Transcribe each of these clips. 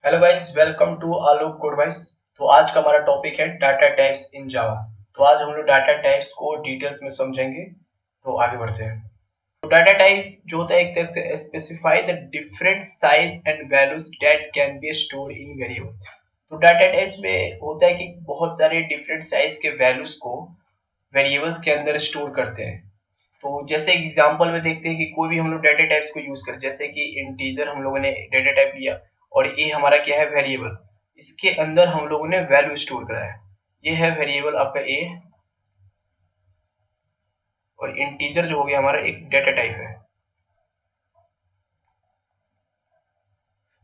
Hello guys, welcome to Alok code wise. तो आज का हमारा टॉपिक है डाटा टाइप्स इन जावा। तो आज हम लोग डाटा टाइप्स को डिटेल्स में समझेंगे। तो आगे बढ़ते हैं। तो डाटा टाइप जो होता है एक तरह से specify the different size and values that can be store in variables. तो डाटा टाइप्स में होता है कि बहुत सारे डिफरेंट साइज के वैल्यूज को वेरिएबल्स के अंदर स्टोर करते हैं। तो जैसे एग्जांपल में देखते हैं कि कोई भी हम लोग डाटा टाइप्स को यूज करें, जैसे कि इंटीजर हम लोगों ने डाटा टाइप लिया और ये हमारा क्या है, वेरिएबल। इसके अंदर हम लोगों ने वैल्यू स्टोर करा है। ये है वेरिएबल आपका ए, और इंटीजर जो हो गया हमारा एक डाटा टाइप है।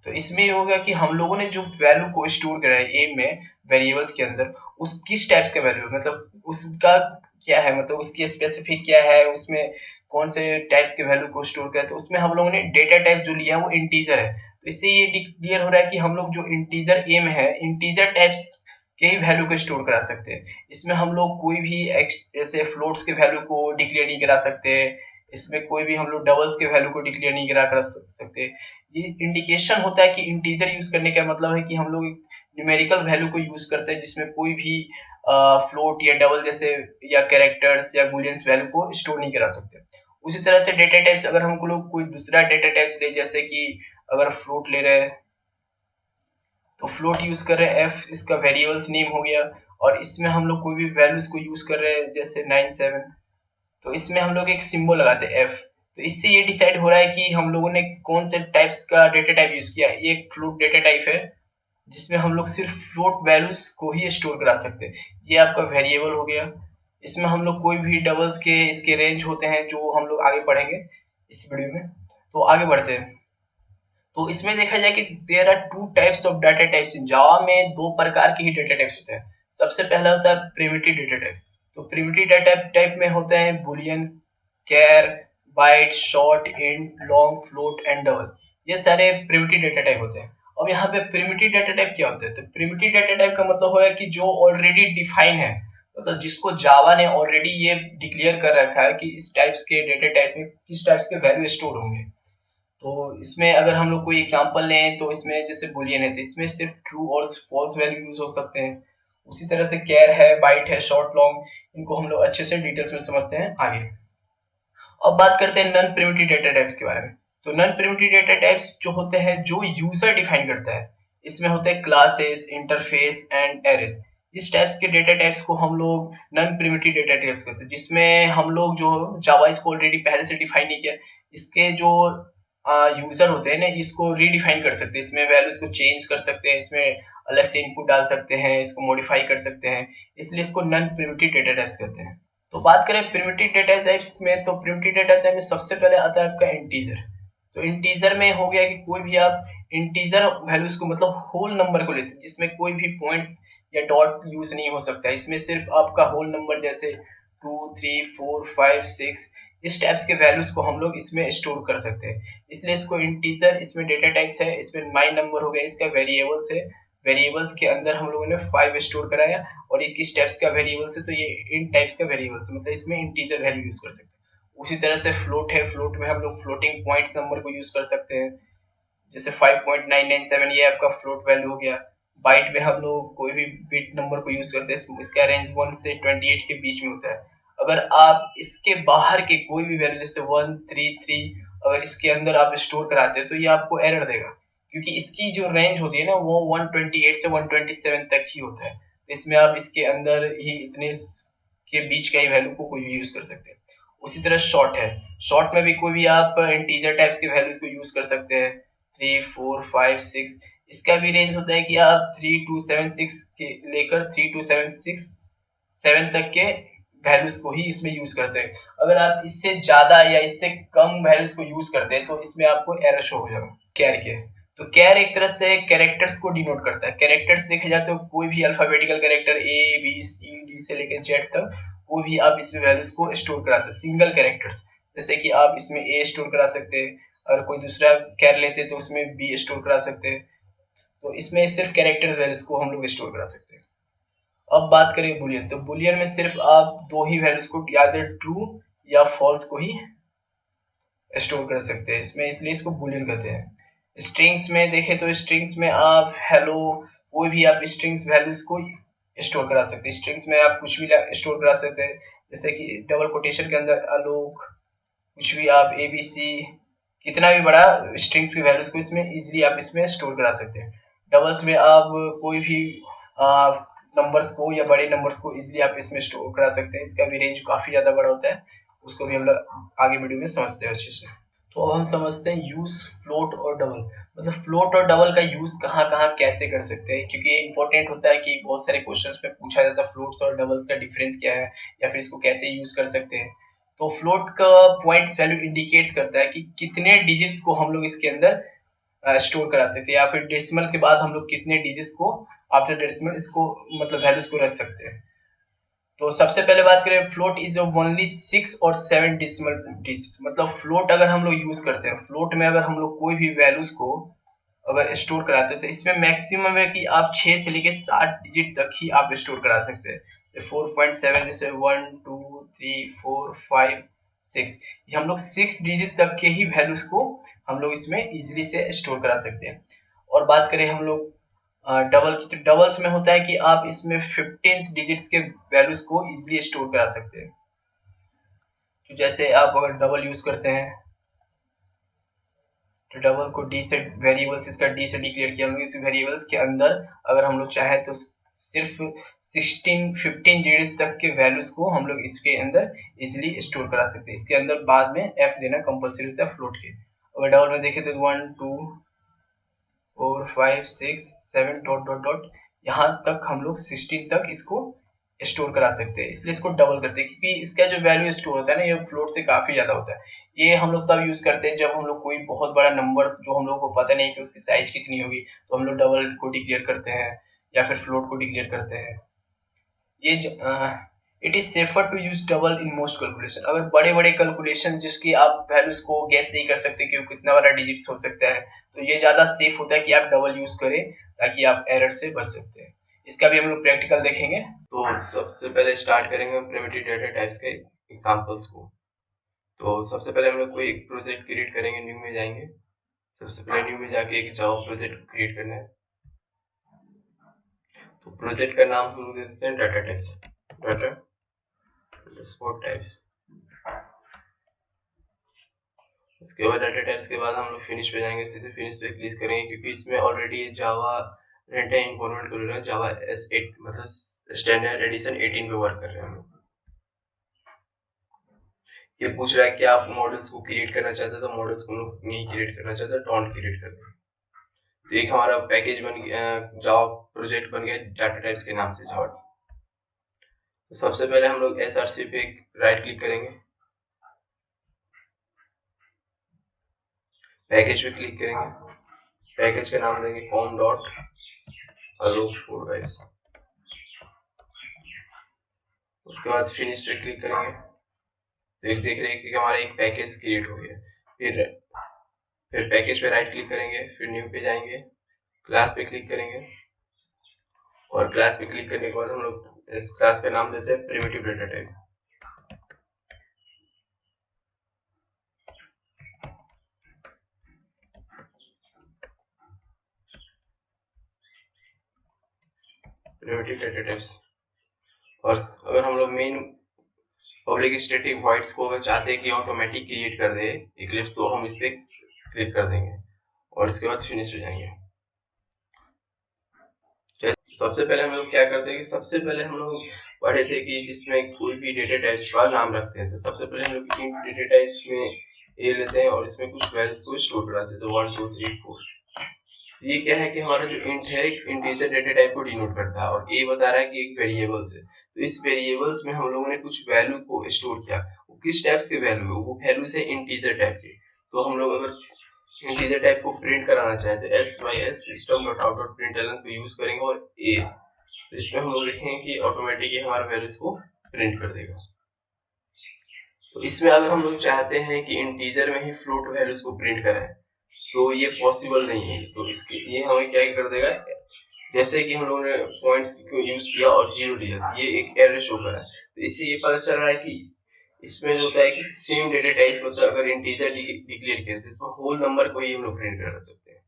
तो इसमें ये हो गया कि हम लोगों ने जो वैल्यू को स्टोर करा है ए में वेरिएबल्स के अंदर, उस किस टाइप्स का वैल्यू है, मतलब उसका क्या है, मतलब उसकी स्पेसिफिक क्या है, उसमें कौन से टाइप्स के वैल्यू को स्टोर किया। तो उसमें हम लोगों ने डेटा टाइप जो लिया है वो इंटीजर है। तो इससे ये क्लियर हो रहा है कि हम लोग जो इंटीजर ए में है, इंटीजर टाइप्स के ही वैल्यू को स्टोर करा सकते हैं। इसमें हम लोग कोई भी जैसे फ्लोट्स के वैल्यू को डिक्लेयर नहीं करा सकते। इसमें कोई भी हम लोग डबल्स के वैल्यू को डिक्लेयर नहीं करा कर सकते। ये इंडिकेशन होता है कि इंटीजर यूज करने का मतलब है कि हम लोग न्यूमेरिकल वैल्यू को यूज करते हैं जिसमें कोई भी फ्लोट या डबल जैसे या कैरेक्टर्स या बुलियंस वैल्यू को स्टोर नहीं करा सकते। उसी तरह से डेटा टाइप्स अगर हम लोग कोई दूसरा डेटा टाइप्स ले, जैसे कि अगर फ्लोट ले रहे हैं तो फ्लोट यूज कर रहे हैं, एफ इसका वेरिएबल्स नेम हो गया। और इसमें हम लोग कोई भी वैल्यूज को यूज कर रहे हैं जैसे 97, तो इसमें हम लोग एक सिंबल लगाते हैं एफ। तो इससे ये डिसाइड हो रहा है कि हम लोगों ने कौन से टाइप्स का डेटा टाइप यूज किया। ये एक फ्लोट डेटा टाइप है जिसमें हम लोग सिर्फ फ्लोट वैल्यूज को ही स्टोर करा सकते हैं। ये आपका वेरिएबल हो गया। इसमें हम लोग कोई भी डबल्स के इसके रेंज होते हैं जो हम लोग आगे पढ़ेंगे इस वीडियो में। तो आगे बढ़ते हैं। तो इसमें देखा जाए कि there are two types of data types in Java में। दो प्रकार के ही डाटा टाइप्स होते हैं। सबसे पहला होता है प्रिमिटिव डाटा टाइप। तो प्रिमिटिव डाटा टाइप में होते हैं boolean, char, byte, short, int, long, float and double. ये सारे प्रिमिटिव डाटा टाइप होते हैं। अब यहाँ पे प्रिमिटिव डाटा टाइप क्या होता है? तो प्रिमिटिव डाटा टाइप का मतलब है कि जो ऑलरेडी डिफाइन है, मतलब जिसको जावा ने ऑलरेडी ये डिक्लेयर कर रखा है कि इस टाइप्स के डाटा टाइप्स में किस टाइप्स के वैल्यू स्टोर होंगे। तो इसमें अगर हम लोग कोई एग्जांपल लें तो इसमें जैसे बूलियन है तो इसमें सिर्फ ट्रू और फॉल्स वैल्यू यूज हो सकते हैं। उसी तरह से कैर है, बाइट है, शॉर्ट, लॉन्ग, इनको हम लोग अच्छे से डिटेल्स में समझते हैं आगे। अब बात करते हैं नॉन प्रिमिटिव डेटा टाइप्स के बारे में। तो नॉन प्रिमिटिव डेटा टाइप्स जो होते हैं जो यूजर डिफाइन करता है। इसमें होते हैं क्लासेस, इंटरफेस एंड एरेस। इस टाइप्स के डेटा टाइप्स को हम लोग नॉन प्रिमिटिव डेटा टाइप्स कहते हैं, जिसमें हम लोग जो जावा इसको ऑलरेडी पहले से डिफाइन नहीं किया। इसके जो यूजर होते हैं ना, इसको रीडिफाइन कर सकते हैं, इसमें वैल्यूज को चेंज कर सकते हैं, इसमें अलग से इनपुट डाल सकते हैं, इसको मॉडिफाई कर सकते हैं। इसलिए इसको नॉन प्रिमिटिव डेटा टाइप्स कहते हैं। तो बात करें प्रिमिटिव डेटा टाइप्स में, तो प्रिमिटिव डेटा टाइप में सबसे पहले आता है आपका इंटीजर। तो इंटीजर में हो गया कि कोई भी आप इंटीजर वैल्यूज को मतलब होल नंबर को ले सकते, जिसमें कोई भी पॉइंट्स या डॉट यूज नहीं हो सकता। इसमें सिर्फ आपका होल नंबर जैसे 2 3 4 5 6 इस टाइप्स के वैल्यूज को हम लोग इसमें स्टोर कर सकते हैं। इसलिए इसको इंटीजर, इसमें डेटा टाइप्स है, इसमें माई नंबर हो गया, इसका वेरिएबल्स है। वेरिएबल्स के अंदर हम लोगों ने 5 स्टोर कराया। और ये किस टाइप्स का वेरिएबल्स है, तो ये इन टाइप्स का वेरिएबल्स है, मतलब इसमें इंटीजर वैल्यू यूज कर सकते हैं। उसी तरह से फ्लोट है, फ्लोट में हम लोग फ्लोटिंग पॉइंट्स नंबर को यूज कर सकते हैं, जैसे 5.997 ये आपका फ्लोट वैल्यू हो गया। बाइट में हम लोग कोई भी बिट नंबर को यूज करते हैं, इसका रेंज 1 से 28 के बीच में होता है। अगर आप इसके बाहर के कोई भी वैल्यू जैसे 133 अगर इसके अंदर आप स्टोर कराते हैं तो ये आपको एरर देगा, क्योंकि इसकी जो रेंज होती है ना वो 128 से 127 तक ही होता है। तो इसमें आप इसके अंदर ही इतने के बीच का ही वैल्यू को कोई भी यूज कर सकते हैं। उसी तरह शॉर्ट है। शॉर्ट में भी कोई भी आप इंटीजर टाइप्स के वैल्यूज को यूज कर सकते हैं, 3 4 5 6। इसका भी रेंज होता है कि आप 3276 के लेकर 32767 तक के वैल्यूज को ही इसमें यूज करते हैं। अगर आप इससे ज्यादा या इससे कम वैल्यूज को यूज करते हैं तो इसमें आपको एरर शो हो जाएगा कैर के। तो कैर एक तरह से कैरेक्टर्स को डिनोट करता है। कैरेक्टर्स देखे जाए तो कोई भी alphabetical character A B C D से लेकर Z तक कोई भी आप इसमें वैल्यूज को स्टोर करा सकते, सिंगल कैरेक्टर्स। जैसे कि आप इसमें A स्टोर करा सकते हैं, अगर कोई दूसरा कैर लेते तो उसमें B स्टोर करा सकते हैं। तो इसमें सिर्फ कैरेक्टर्स वैल्यूज को हम लोग स्टोर करा सकते हैं। अब बात करें बुलियन, तो बुलियन में सिर्फ आप दो ही वैल्यूज को या तो ट्रू या फॉल्स को ही स्टोर कर सकते हैं इसमें, इसलिए इसको बुलियन कहते हैं। स्ट्रिंग्स में देखें तो स्ट्रिंग्स में आप हेलो, कोई भी आप स्ट्रिंग्स वैल्यूज को स्टोर करा सकते हैं। स्ट्रिंग्स में आप कुछ भी स्टोर करा सकते हैं, जैसे कि डबल कोटेशन के अंदर आलोक, कुछ भी आप एबीसी, कितना भी बड़ा स्ट्रिंग्स की वैल्यूज को इसमें इजीली आप इसमें स्टोर करा सकते हैं। डबल्स में आप कोई भी नंबर्स को या बड़े नंबर्स को इजीली आप इसमें स्टोर करा सकते हैं। इसका भी रेंज काफी ज्यादा बड़ा होता है, उसको भी हम लोग आगे वीडियो में समझते हैं अच्छे से। तो अब हम समझते हैं यूज फ्लोट और डबल, मतलब फ्लोट और डबल का यूज कहाँ कहाँ कैसे कर सकते हैं, क्योंकि ये इंपॉर्टेंट होता है कि बहुत सारे क्वेश्चंस में पूछा जाता है फ्लोट्स और डबल्स का डिफरेंस क्या है या फिर इसको कैसे यूज कर सकते हैं। तो फ्लोट का पॉइंट वैल्यू इंडिकेट्स करता है कि कितने डिजिट्स को हम लोग इसके अंदर स्टोर करा सकते हैं, या फिर डेसिमल के बाद हम लोग कितने डिजिट्स को आफ्टर डेसिमल इसको मतलब वैल्यूज को रख सकते हैं। तो सबसे पहले बात करें, फ्लोट इज ओनली 6 और 7 डेसिमल डिजिट्स। मतलब फ्लोट अगर हम लोग यूज करते हैं, फ्लोट में अगर हम लोग कोई भी वैल्यूज को अगर स्टोर कराते हैं तो इसमें मैक्सिमम है कि आप 6 से लेके 7 डिजिट तक ही आप स्टोर करा सकते हैं। 4.7 जैसे 1 2 3 4 5 6, ये हम लोग 6 डिजिट तक के ही वैल्यूज को हम लोग इसमें इजीली से स्टोर करा सकते हैं। और बात करें हम लोग डबल की, तो डबल्स में होता है कि आप इसमें 15 डिजिट्स के वैल्यूज को इजीली स्टोर करा सकते हैं। तो जैसे आप अगर डबल यूज करते हैं तो डबल को डी से वेरिएबल्स इसका डी से डिक्लेयर किया, हम लोग इस वेरिएबल्स के अंदर अगर हम लोग चाहे तो सिर्फ 15 डिजिट्स तक के वैल्यूज को हम लोग इसके अंदर इजीली स्टोर करा सकते हैं। इसके अंदर बाद में एफ देना कंपलसरी होता है फ्लोट के। अगर डबल में देखें तो 1 2 4 5 6 7 डॉट डॉट डॉट यहाँ तक हम लोग 16 तक इसको स्टोर करा सकते हैं, इसलिए इसको डबल करते हैं, क्योंकि इसका जो वैल्यू स्टोर होता है ना ये फ्लोट से काफी ज्यादा होता है। ये हम लोग तब यूज करते हैं जब हम लोग कोई बहुत बड़ा नंबर जो हम लोग को पता नहीं कि उसकी साइज कितनी होगी, तो हम लोग डबल को डिक्लेयर करते हैं या फिर फ्लोट को डिक्लेयर करते हैं। ये it is safer to use double in most calculation. अगर बड़े बड़े कैलकुलेशन जिसकी आप वैल्यूज को गैस नहीं कर सकते कि कितना बड़ा डिजिट हो सकता है, तो ये ज्यादा सेफ होता है कि आप डबल यूज करें, ताकि आप एरर से बच सकते हैं। इसका भी हम लोग प्रैक्टिकल देखेंगे। तो सबसे पहले स्टार्ट करेंगे प्रिमिटिव डेटा टाइप्स के एग्जांपल्स को। तो सबसे पहले हम लोग कोई एक प्रोजेक्ट क्रिएट करेंगे, न्यू में जाएंगे। सबसे पहले न्यू में जाके एक जावा प्रोजेक्ट क्रिएट करना है। तो प्रोजेक्ट का नाम हम लोग दे देते हैं data types, data sport types. उसके बाद डाटा टाइप्स के बाद हम लोग फिनिश पे जाएंगे, सीधे फिनिश पे क्लिक करेंगे, क्योंकि इसमें ऑलरेडी जावा रेंटा इम्पोर्टमेंट कर रहा है, जावा S8 मतलब स्टैंडर्ड एडिशन 18 पे वर्क कर रहे हैं हम लोग। ये पूछ रहा है कि आप मॉडल्स को क्रिएट करना चाहते हैं, तो मॉडल्स को नहीं क्रिएट करना चाहते, डोंट क्रिएट कर दें। तो एक हमारा पैकेज बन गया, जावा प्रोजेक्ट बन गया डाटा टाइप्स के नाम से जावा। तो सबसे पहले हम लोग SRC पे राइट क्लिक करेंगे, पैकेज पे क्लिक करेंगे, पैकेज का नाम देंगे com डॉट allo4 guys। उसके बाद फिनिश पे क्लिक करेंगे, तो देख रहे हैं कि हमारा एक पैकेज क्रिएट हो गया। फिर पैकेज पे राइट क्लिक करेंगे, फिर न्यू पे जाएंगे, क्लास पे क्लिक करेंगे, और क्लास पे क्लिक करने के बाद हम लोग इस क्लास का नाम देते हैं primitive data type. Primitive data types. और अगर हम लोग मेन पब्लिक स्टैटिक वॉइड्स को अगर चाहते हैं कि ऑटोमेटिक क्रिएट कर दे इक्लिप्स, तो हम इस पे क्लिक कर देंगे और इसके बाद फिनिश हो जाएंगे। सबसे पहले हम लोग क्या करते हैं कि सबसे पहले हम लोग पढ़े थे कि इसमें कोई भी डेटा टाइप्स का नाम रखते हैं। तो सबसे पहले हम लोग इन डेटा टाइप्स में ये लेते हैं और इसमें कुछ वैल्यूज को स्टोर कराते हैं, तो 1 2 3 4। तो ये क्या है कि हमारा जो इंट है इंटीजर डेटा टाइप को डिनोट करता है, और ये बता रहा है कि एक वेरिएबल्स है। तो इस वेरिएबल्स में हम लोगों ने कुछ वैल्यू को स्टोर किया, वो किस टाइप्स के वैल्यू है, वो वैल्यूज है इंटीजर टाइप के। तो हम लोग अगर इंटीजर टाइप को प्रिंट कराना चाहते हैं sys system.out.println को यूज करेंगे, और a, तो इसमें हम लोग लिखेंगे कि ऑटोमेटिकली हमारे वैल्यूज को प्रिंट कर देगा। तो इसमें अगर हम लोग चाहते हैं कि इंटीजर में ही फ्लोट वैल्यूज को प्रिंट करें, तो ये पॉसिबल नहीं है। तो इसके ये हमें क्या कर देगा, जैसे कि हम लोगों ने पॉइंट्स को यूज किया और 0 लिया, तो ये एक एरर शो कर रहा है। तो इससे ये पता चल रहा है कि इसमें जो होता है कि सेम डेटा टाइप मतलब अगर इंटीजर डिक्लेयर किया तो इसमें होल नंबर को ही हम लोग प्रिंट कर सकते हैं।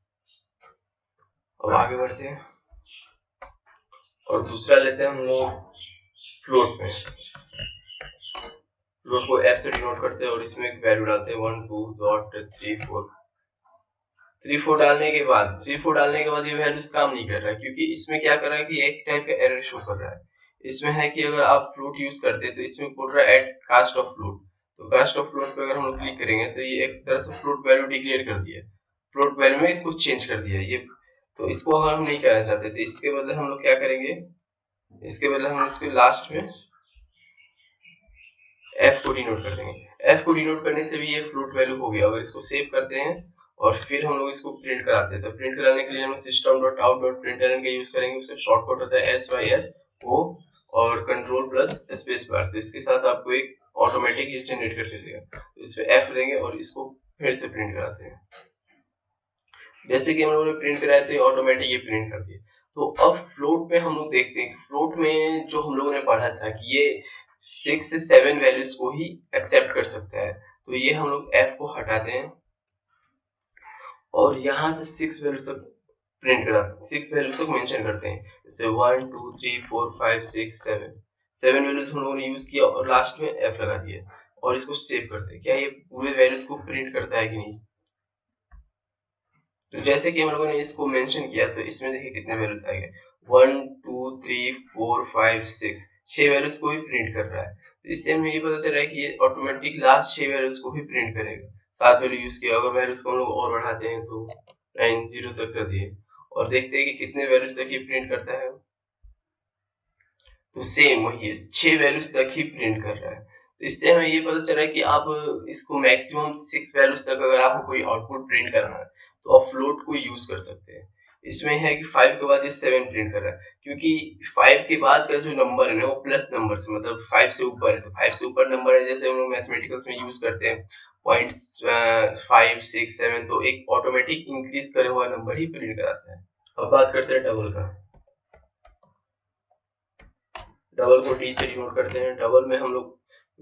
अब आगे बढ़ते हैं और दूसरा लेते हैं हम लोग फ्लोट में। फ्लोट को f से डिनोट करते हैं और इसमें एक वैल्यू डालते हैं 1 2 डॉट 3 4। 3 4 डालने के बाद ये वैल्यूज काम नहीं कर रहा है, क्योंकि इसमें क्या कर रहा है कि एक टाइप का एरर शो कर रहा है। इसमें है कि अगर आप फ्लोट यूज करते हैं तो इसमें बोल रहा है एट कास्ट ऑफ फ्लोट। तो कास्ट ऑफ फ्लोट पे अगर हम लोग क्लिक करेंगे तो ये एक तरह से फ्लोट वैल्यू डिक्लेयर कर दिया है, फ्लोट वैल्यू में इसको चेंज कर दिया है ये। तो इसको अगर हम नहीं करना चाहते तो इसके बदले हम लोग क्या करेंगे, इसके बदले हम इसके लास्ट में f को डिनोट कर देंगे। f को डिनोट करने से भी ये फ्लोट वैल्यू हो गया। अगर इसको सेव करते हैं और फिर हम लोग इसको प्रिंट कराते हैं तो प्रिंट कराने के लिए हम system.out.println का यूज करेंगे। उसका शॉर्टकट होता है SYSO और कंट्रोल प्लस स्पेस बार। तो इसके साथ आपको एक ऑटोमेटिक ये जनरेट करके देगा। तो इसमें f देंगे और इसको फिर से प्रिंट कराते हैं। जैसे कि हम लोगों ने प्रिंट कराया तो ऑटोमेटिक ये प्रिंट कर दिया। तो अब फ्लोट में हम लोग देखते हैं, फ्लोट में जो हम लोगों ने पढ़ा था कि ये 6 से 7 वैल्यूज को ही एक्सेप्ट कर सकता है। तो ये हम लोग f को हटाते हैं और यहाँ से 6 वैल्यू तक प्रिंट कराते, 6 वैल्यू तक मेंशन करते हैं। जैसे 1 2 3 4 5 6 7 7 वैल्यूज हम लोगों ने यूज किया और लास्ट में f लगा दिया और इसको सेव करते हैं। क्या ये पूरे वैल्यूज को प्रिंट करता है कि नहीं? तो जैसे कि हम लोगों ने इसको मेंशन किया तो इसमें देखिए कितने वैल्यूज आएंगे, 1 2 3 4 5 6 6 वैल्यूज को भी प्रिंट कर रहा है। तो इससे हमें ये पता चल रहा है कि ये ऑटोमेटिक लास्ट 6 वैल्यूज को भी प्रिंट करेगा। 7 वैल्यू यूज किया, अगर वैल्यूज को हम लोग और बढ़ाते हैं तो 9 0 तक कर दिए और देखते हैं कि कितने वैल्यूज तक ये प्रिंट करता है। तो सेम वही 6 वैल्यूज तक ही प्रिंट कर रहा है। तो इससे हमें ये पता चला कि आप इसको मैक्सिमम 6 वैल्यूज तक अगर आपको कोई आउटपुट प्रिंट करना है तो आप फ्लोट को यूज कर सकते हैं। इसमें है कि 5 के बाद ये 7 प्रिंट कर रहा है, क्योंकि 5 के बाद का जो नंबर है ना वो प्लस नंबर से मतलब 5 से ऊपर है। तो 5 से ऊपर नंबर है जैसे हम लोग मैथमेटिकल्स में यूज करते हैं पॉइंट्स 5 6 7, तो एक ऑटोमेटिक इंक्रीज करे हुआ नंबर ही प्रिंट कराता है। अब बात करते हैं डबल का। डबल को डी से डिनोट करते हैं। डबल में हम लोग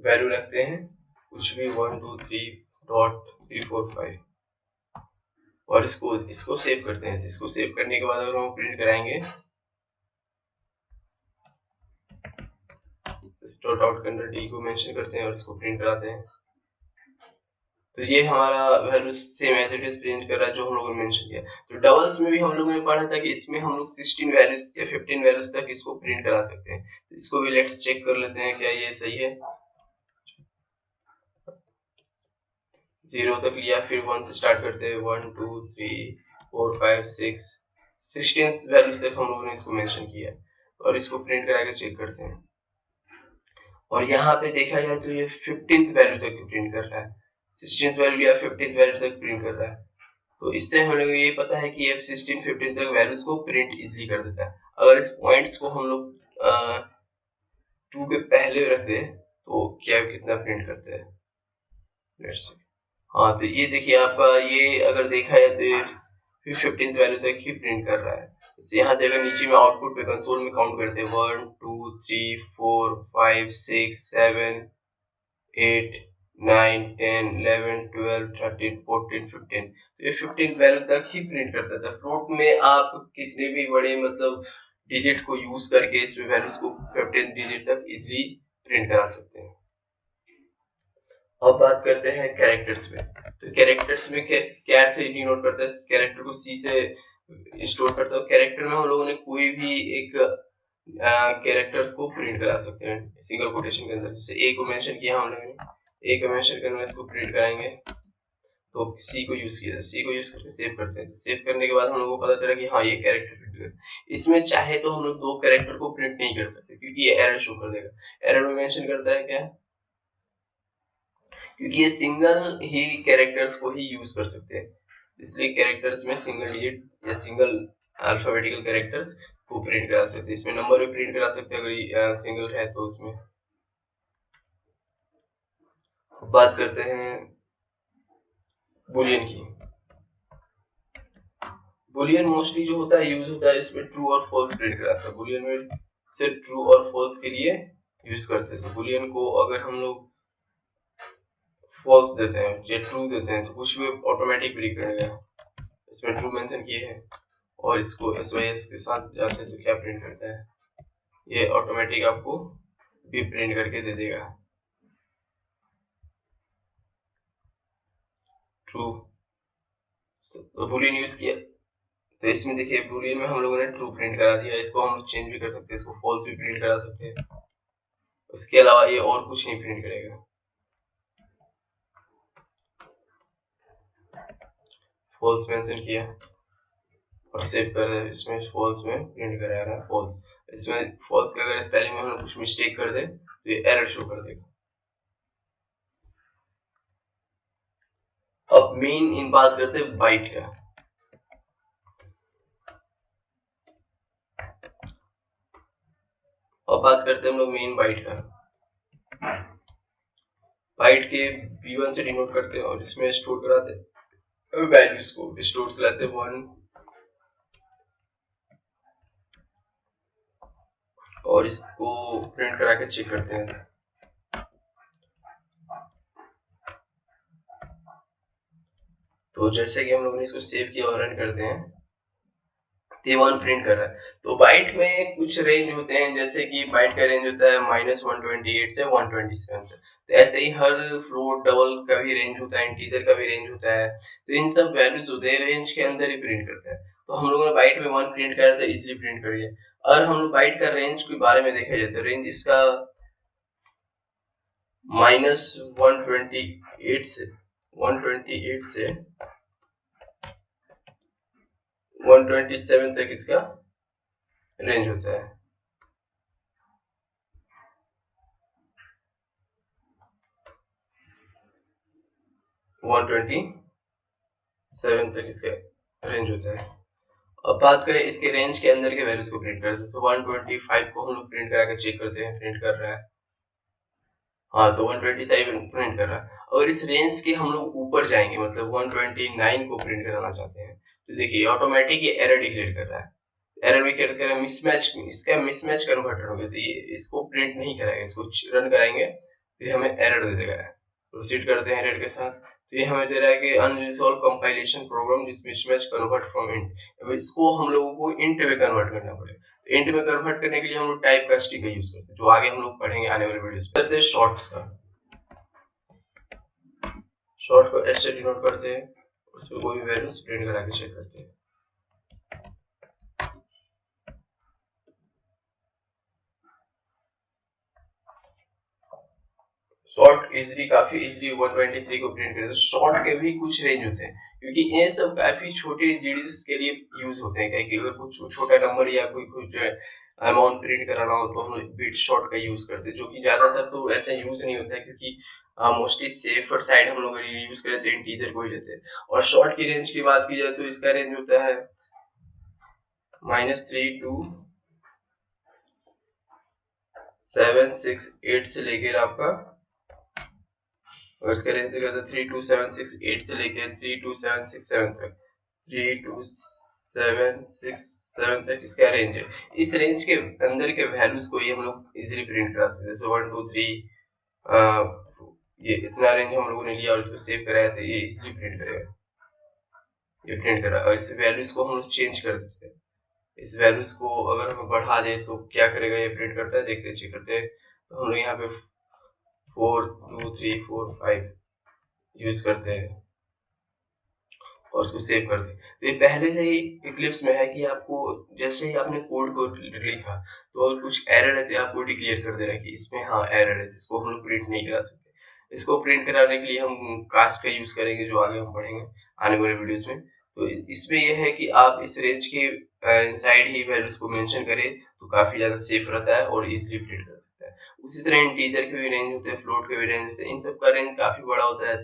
वैल्यू रखते हैं कुछ भी 1 2 3 डॉट 3 4 5 और इसको सेव करते हैं। इसको सेव करने के बाद अगर हम प्रिंट कराएंगे डॉट आउट के अंदर डी को मेंशन करते हैं और इसको प्रिंट कराते हैं। तो ये हमारा value same as it is print कर रहा है जो हम लोगों ने मेंशन किया। तो डबल्स में भी हम लोगों ने पढ़ा था कि इसमें हम लोग 16 वैल्यूज या 15 वैल्यूज तक इसको प्रिंट करा सकते हैं। तो इसको भी लेट्स चेक कर लेते हैं क्या ये सही है। 0 तक लिया, फिर 1 से स्टार्ट करते हैं 1 2 3 4 5 6 16 वैल्यूज तक हम लोगों ने इसको मेंशन किया और इसको प्रिंट करा के चेक करते हैं। और यहाँ पे देखा जाए तो ये 15th वैल्यू तक प्रिंट कर रहा है, 16th वैल्यू या 15th वैल्यू तक प्रिंट कर रहा है। तो इससे हम लोग ये पता है कि ये 16 15 तक वैल्यूज को प्रिंट इजीली कर देता है। अगर इस पॉइंट्स को हम लोग 2 के पहले रख दे तो क्या कितना प्रिंट करते हैं, लेट्स सी। हाँ तो ये देखिए आपका ये अगर देखा जाए तो ये फिर 15th वैल्यू तक ही प्रिंट कर रहा है। इसे यहाँ से अगर नीचे में आउटपुट पे कंसोल में काउंट करते हैं 1 2 3 4 5 6 7 8 9 10 11 12 13 14 15, तो ये 15 वैल्यू तक ही प्रिंट करता था। फ्लोट में आप कितने भी बड़े मतलब डिजिट को यूज करके इसमें वैल्यूज को 15 डिजिट तक इजीली प्रिंट करा सकते हैं। अब बात करते हैं कैरेक्टर्स में। तो कैरेक्टर्स में कैर से डिनोट करता है, कैरेक्टर को सी से स्टोर करता है। कैरेक्टर में हम लोगों ने कोई भी एक कैरेक्टर्स को प्रिंट करा सकते हैं सिंगल कोटेशन के अंदर। जैसे ए को मेंशन किया हम लोगों ने, ए को मेंशन करना इसको प्रिंट कराएंगे तो सी को यूज किया, सी को यूज करके सेव करते हैं। तो सेव करने के बाद हम लोगों को पता चला कि हाँ ये कैरेक्टर प्रिंट कर। इसमें चाहे तो हम लोग दो कैरेक्टर को प्रिंट नहीं कर सकते क्योंकि ये एरर शो कर देगा। एरर में मेंशन करता है क्या, क्योंकि ये सिंगल ही कैरेक्टर्स को ही यूज कर सकते हैं, इसलिए कैरेक्टर्स में सिंगल डिजिट या सिंगल अल्फाबेटिकल कैरेक्टर्स को प्रिंट करा सकते हैं। इसमें नंबर भी प्रिंट करा सकते हैं अगर सिंगल है तो। उसमें बात करते हैं बुलियन की। बुलियन मोस्टली जो होता है यूज होता है इसमें ट्रू और फॉल्स प्रिंट कराता है। बुलियन में सिर्फ ट्रू और फॉल्स के लिए यूज करते हैं। तो बुलियन को अगर हम लोग फॉल्स देते हैं या ट्रू देते हैं तो कुछ भी ऑटोमेटिक प्रिंट करेगा। इसमें ट्रू मेंशन किए हैं और इसको SYS के साथ जाते हैं तो क्या प्रिंट करता है, ये ऑटोमेटिक आपको भी प्रिंट करके दे देगा ट्रू। तो बूलियन यूज किया तो इसमें देखिए बूलियन में हम लोगों ने ट्रू प्रिंट करा दिया, इसको हम लोग चेंज भी कर सकते हैं, इसको फॉल्स भी प्रिंट करा सकते हैं। इसके अलावा ये और कुछ नहीं प्रिंट करेगा। फॉल्स मेंशन किया और सेव कर दे, इसमें फॉल्स में प्रिंट कराएगा फॉल्स। इसमें फॉल्स का अगर स्पेलिंग में हम कुछ मिस्टेक कर दे तो ये एरर शो कर देगा। अब मेन इन बात करते हैं बाइट का। अब बात करते हैं हम लोग मेन बाइट का। बाइट के B1 से डिनोट करते हैं और इसमें स्टोर कराते हैं वैल्यूज को, स्टोर से लाते हैं 1 और इसको प्रिंट करा के चेक करते हैं। तो जैसे कि हम लोगों ने इसको सेव किया और रन करते हैं तो 1 प्रिंट कर रहा है। तो बाइट में कुछ रेंज होते हैं, जैसे कि बाइट का रेंज होता है -128 से 127 तक। तो ऐसे ही हर फ्लोट डबल का भी रेंज होता है, इंटीजर का भी रेंज होता है। तो इन सब वैल्यूज होते हैं रेंज के अंदर ही प्रिंट करते हैं। तो हम लोगों ने बाइट में 1 प्रिंट करा था, इजीली प्रिंट कर दिया। और हम लोग बाइट का रेंज के बारे में देखा जाए तो रेंज इसका -128 से 127 तक इसका रेंज होता है। वन 127 तक इसका रेंज होता है। अब बात करें इसके रेंज के अंदर के वैल्यूज को प्रिंट करते हैं। जैसे 125 को हम लोग प्रिंट करा के चेक करते हैं, प्रिंट कर रहा है। हाँ, तो 127 प्रिंट कर रहा है। और इस रेंज के हम लोग ऊपर जाएंगे, मतलब 129 को प्रिंट कराना चाहते हैं, तो देखिए ऑटोमेटिक ये एरर डिक्लेयर कर रहा है। एरर भी डिक्लेयर कर रहा है, मिसमैच, इसका मिसमैच कन्वर्टर हो गया, तो ये इसको प्रिंट नहीं कराएगा। इसको रन कराएंगे तो ये हमें एरर दे देगा। प्रोसीड करते हैं एरर के साथ, तो ये हमें दे रहा है कि unresolved compilation program this mismatch convert from int. अब इसको हम लोगों को इंट में कन्वर्ट करना पड़ेगा। तो इंट में कन्वर्ट करने के लिए हम लोग टाइप कास्टिंग का यूज करते हैं, जो आगे हम लोग पढ़ेंगे आने वाले वीडियोस में। करते हैं शॉर्ट्स का, शॉर्ट को ऐसे डिनोट करते हैं, उसमें कोई भी वैल्यूज प्रिंट करा के चेक करते हैं। शॉर्ट इजीली, काफी इजीली 123 को प्रिंट करते हैं। शॉर्ट के भी कुछ रेंज होते हैं, क्योंकि ये सब काफी छोटे डिजिट्स के लिए यूज होते हैं। कहीं अगर कुछ छोटा नंबर या कोई कुछ अमाउंट प्रिंट कराना हो तो हम बिट शॉर्ट का यूज करते हैं, जो कि ज्यादातर तो ऐसा यूज नहीं होता है, क्योंकि मोस्टली सेफर साइड हम लोग यूज करते हैं, इंटीजर को ही लेते हैं। और शॉर्ट की रेंज की बात की जाए तो इसका रेंज होता है -3 to 768 से लेकर आपका, और इसका रेंज कहता है 32768 से लेकर 32767 तक, 32767 तक इसका रेंज है। इस रेंज के अंदर के वैल्यूज को ही हम लोग इजीली प्रिंट करा सकते हैं। जैसे 1 2 3 ये इतना रेंज हम लोगों ने लिया और इसको सेव कराया, तो ये इजीली प्रिंट करेगा। ये प्रिंट करा, और इस वैल्यूज को हम लोग चेंज कर देते हैं। इस वैल्यूज को अगर हम बढ़ा दे तो क्या करेगा, ये प्रिंट करता है, देखते हैं, चेक करते हैं। तो हम लोग यहाँ पे 4 2 3 4 5 यूज करते हैं और उसको सेव करते हैं। तो ये पहले से ही इक्लिप्स में है कि आपको जैसे ही आपने कोड को लिखा तो अगर कुछ एरर है तो आपको डिक्लेयर कर दे रहा है कि इसमें हाँ एरर है, जिसको हम लोग प्रिंट नहीं करा सकते। इसको प्रिंट कराने के लिए हम कास्ट का यूज करेंगे, जो आगे हम पढ़ेंगे आने वाले वीडियोस में। तो इसमें यह है कि आप इस रेंज के इनसाइड ही वैल्यूज को मेंशन करें तो काफी ज्यादा सेफ रहता है और इजीली प्रिंट कर सकता है। उसी तरह इंटीजर के भी रेंज होते हैं, फ्लोट के भी रेंज होते हैं, इन सब का रेंज काफी बड़ा होता है।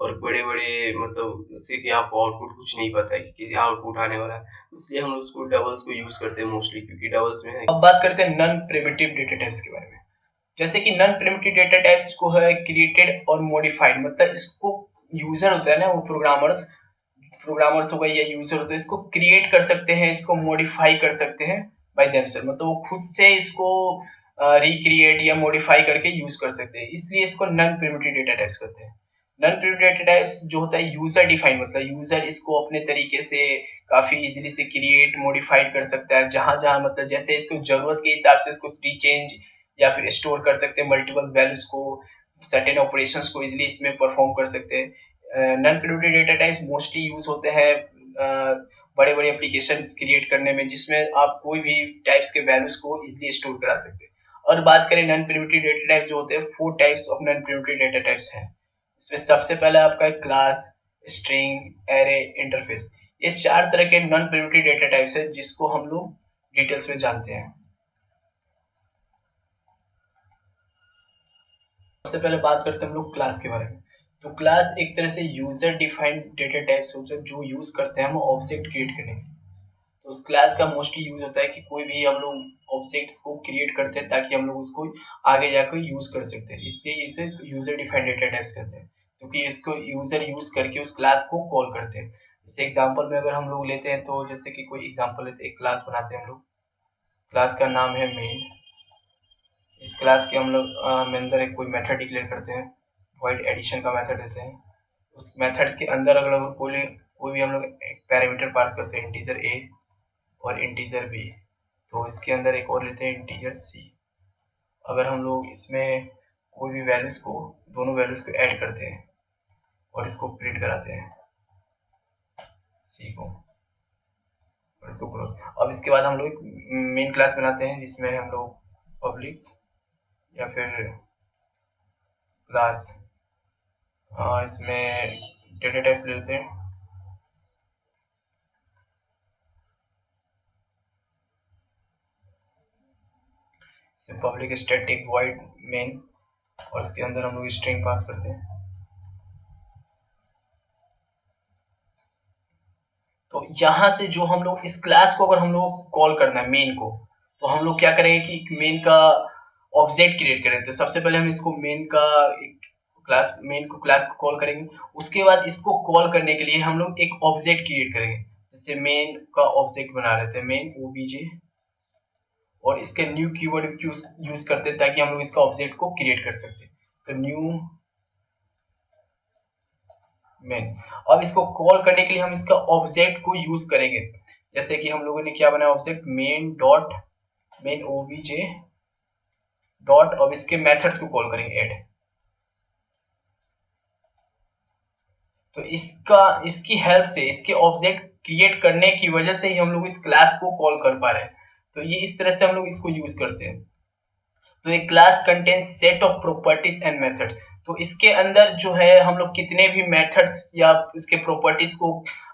और बड़े बड़े मतलब इससे कि आपको आउटपुट कुछ नहीं पता है कि आउटपुट आने वाला है, इसलिए हम लोग उसको डबल्स को यूज करते हैं मोस्टली, क्योंकि डबल्स में है। अब बात करते हैं नॉन प्रिमिटिव डेटा टाइप्स के बारे में। जैसे कि नॉन प्रिमिटिव डेटा टाइप्स को है क्रिएटेड और मॉडिफाइड, मतलब इसको यूजर होता है ना, वो प्रोग्रामर्स हो गए या यूजर होते हैं, इसको क्रिएट कर सकते हैं, इसको मॉडिफाई कर सकते हैं बाय देमसेल्फ, मतलब वो खुद से इसको रिक्रिएट या मॉडिफाई करके यूज कर सकते हैं, इसलिए इसको नॉन प्रिमिटिव डेटा टाइप्स कहते हैं। नॉन प्रिमिटिव डेटा टाइप्स जो होता है यूजर डिफाइंड, मतलब यूजर इसको अपने तरीके से काफी इजीली से क्रिएट मॉडिफाइड कर सकता है, जहां जहां मतलब जैसे इसको जरूरत के हिसाब से इसको रीचेंज या फिर स्टोर कर सकते हैं मल्टीपल वैल्यूज को, सर्टेन ऑपरेशंस को इजीली इसमें परफॉर्म कर सकते हैं। Non primitive data types mostly use होते हैं बड़े बड़े एप्लीकेशन क्रिएट करने में, जिसमें आप कोई भी टाइप्स के वैल्यूज को इजीली स्टोर करा सकते हैं। और बात करें नॉन प्रिमिटिव डेटा टाइप्स जो होते हैं, 4 types of non primitive data types हैं। इसमें सबसे पहला आपका क्लास, स्ट्रिंग, एरे, इंटरफेस। ये 4 तरह के नॉन प्रिमिटिव डेटा टाइप्स है जिसको हम लोग डिटेल्स में जानते हैं। सबसे पहले बात करते हैं हम लोग क्लास के बारे में। तो क्लास एक तरह से यूजर डिफाइंड डेटा टाइप्स होते हैं जो यूज करते हैं हम ऑब्जेक्ट क्रिएट करने के लिए। तो उस क्लास का मोस्टली यूज होता है कि कोई भी हम लोग ऑब्जेक्ट्स को क्रिएट करते हैं ताकि हम लोग उसको आगे जाकर यूज कर सकते हैं, इसलिए इसे यूजर डिफाइंड डेटा टाइप्स कहते हैं, क्योंकि इसको यूजर यूज करके उस क्लास को कॉल करते हैं। जैसे एग्जांपल में अगर हम लोग लेते हैं, तो जैसे कि कोई एग्जांपल लेते हैं, एक क्लास बनाते हैं हम लोग, क्लास का नाम है मेन। इस क्लास के हम लोग अंदर एक कोई मेथड डिक्लेयर करते हैं, वॉइड एडिशन का मेथड देते हैं। उस मेथड्स के अंदर अगर हम कोई भी हम लोग एक पैरामीटर पास करते हैं, इंटीजर ए और इंटीजर बी, तो इसके अंदर एक और लेते हैं इंटीजर सी। अगर हम लोग इसमें कोई भी वैल्यूज को, दोनों वैल्यूज को ऐड करते हैं और इसको प्रिंट कराते हैं सी को, और इसको अब इसके बाद हम लोग मेन क्लास बनाते हैं जिसमें हम लोग पब्लिक या फिर क्लास, इसमें डेटा टाइप्स ले लेते हैं। पब्लिक स्टैटिक वॉइड मेन, और इसके अंदर हम लोग स्ट्रिंग पास करते हैं। तो यहाँ से जो हम लोग इस क्लास को अगर हम लोग कॉल करना है मेन को, तो हम लोग क्या करेंगे कि मेन का ऑब्जेक्ट क्रिएट करेंगे। तो सबसे पहले हम इसको मेन का क्लास, मेन को क्लास को कॉल करेंगे। उसके बाद इसको कॉल करने के लिए हम लोग एक ऑब्जेक्ट क्रिएट करेंगे। जैसे मेन का ऑब्जेक्ट बना लेते हैं मेन ओबीजे, और इसके न्यू कीवर्ड यूज करते हैं ताकि हम लोग इसका ऑब्जेक्ट को क्रिएट कर सकते हैं। तो न्यू मेन। अब इसको कॉल करने के लिए हम इसका ऑब्जेक्ट को यूज करेंगे। जैसे कि हम लोगों ने क्या बनाया, object main dot main OBJ dot, अब इसके मेथड्स को कॉल करेंगे ऐड। तो इसकी हेल्प से, इसके ऑब्जेक्ट क्रिएट करने की वजह से ही हम लोग इस क्लास को कॉल कर पा रहे हैं। तो ये इस तरह से हम लोग इसको यूज करते हैं। तो एक class contains set of properties and methods. तो इसके अंदर जो है हम लोग कितने भी मेथड्स या इसके प्रॉपर्टीज को